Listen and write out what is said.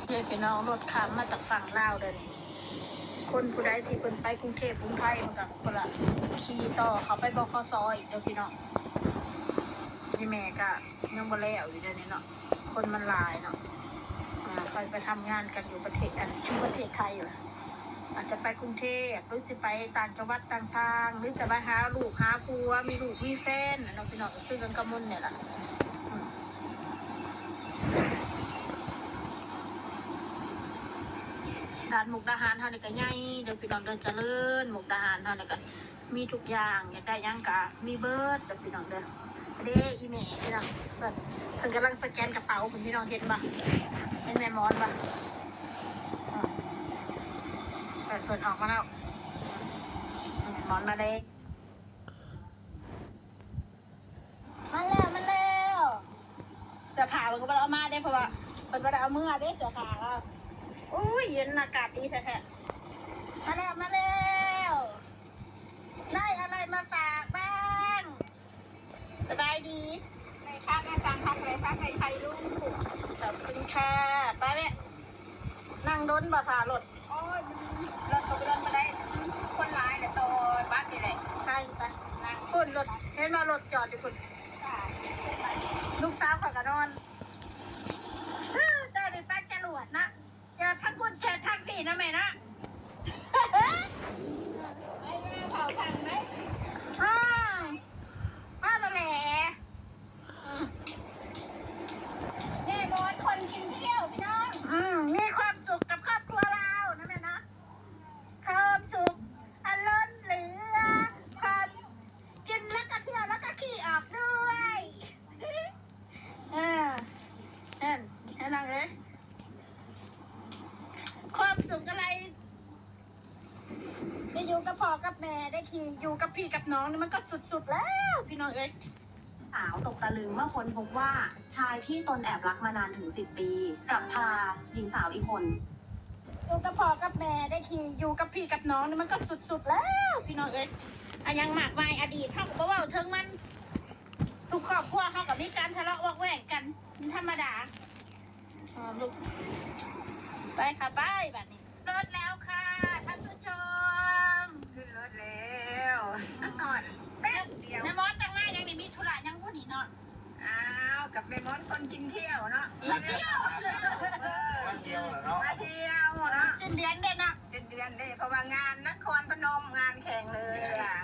เยพี่น้องรถข้ามมาจากฝั่งลาวเดินคนผู้ใดสิเพิ่นไปกรุงเทพกรุงไทยมันกับคนละขี่ต่อเขาไปบขสอีกเด้อพี่น้องพี่แม่ก็ยังบ่แล้วอยู่เดี๋ยวนี้เนาะคนมันหลายเนาะไปทำงานกันอยู่ประเทศชุมประเทศไทยอยู่อาจจะไปกรุงเทพหรือจะไปต่างจังหวัดต่างๆหรือจะไปหาลูกหาผัวมีลูกมีแฟนเนาะพี่น้องก็คือกันกระมุนเนี่ยแหละด่านมุกดาหารเท่านี้ก็ใหญ่เดินพี่น้องเดินเจริญมุกดาหารเท่านี้ก็มีทุกอย่างอยากได้ยังกะมีเบิร์ดเดินพี่น้องเดินเด้อีเมลพี่น้องเพิ่นกำลังสแกนกระเป๋าคุณพี่น้องเห็นปะเห็นแม่มอนปะเปิดออกมาแล้วแม่มอนมาเลยมันแล้วเสื้อผ้ามันก็ไม่ได้เอามาได้เพราะว่าเป็นไม่ได้เอามือได้เสื้อผ้าแล้วอุ้ยเย็นอากาศดีแท้ๆมาแล้วได้อะไรมาฝากบ้างสบายดีในข้างอาจารย์พักเลยพักในไทยลูกขอบคุณค่ะป้าเนี่ยนั่งด้นบ่ผ่ารถโอ้ยรถตัวเดินมาได้คนร้ายแต่ตัวบัสนี่แหละใช่ไปนั่งคนรถเห็นว่ารถจอดอยู่คนลูกสาวเขาก็นอนเจ้าดิป้าจรวดนะอย่าทั้งคุณแชร์ทั้งพี่นะแม่นะไอ้แม่เผาทันไหมป้าตัวแหล่แม่บอลคนกินเที่ยวพี่น้องมีความสุขกับครอบครัวเรานะแม่นะความสุขอันล้นเหลือความกินแล้วก็เที่ยวแล้วก็ขี่ออกด้วยนั่งเลยความสุขอะไรได้อยู่กับพ่อกับแม่ได้ขี่อยู่กับพี่กับน้องนี่มันก็สุดๆแล้วพี่น้องเอ้ยสาวตกตะลึงเมื่อคนพบว่าชายที่ตนแอบรักมานานถึง10 ปีกลับพาหญิงสาวอีกคนอยู่กับพ่อกับแม่ได้ขี่อยู่กับพี่กับน้องนี่มันก็สุดๆแล้วพี่น้องเอ้ยยังหมากไม้อดีตเท่ากับว่าถึงมันทุกครอบครัวเขากับมีการทะเลาะวอกแวกกันมันธรรมดาลูกไปค่ะไปแบบนี้รถแล้วค่ะท่านผู้ชมขึ้นรถแล้วนอนแป๊บเดียวแม่มดตั้งหน้ายังมีธุระยังพูดอีกเนาะอ้าวกับแม่มดคนกินเที่ยวเนาะมาเที่ยวเหรอเนาะมาเที่ยวเนาะสิ้นเดือนเด่นนะเป็นเดือนได้เพราะว่างานนครพนมงานแข่งเลยอ่ะ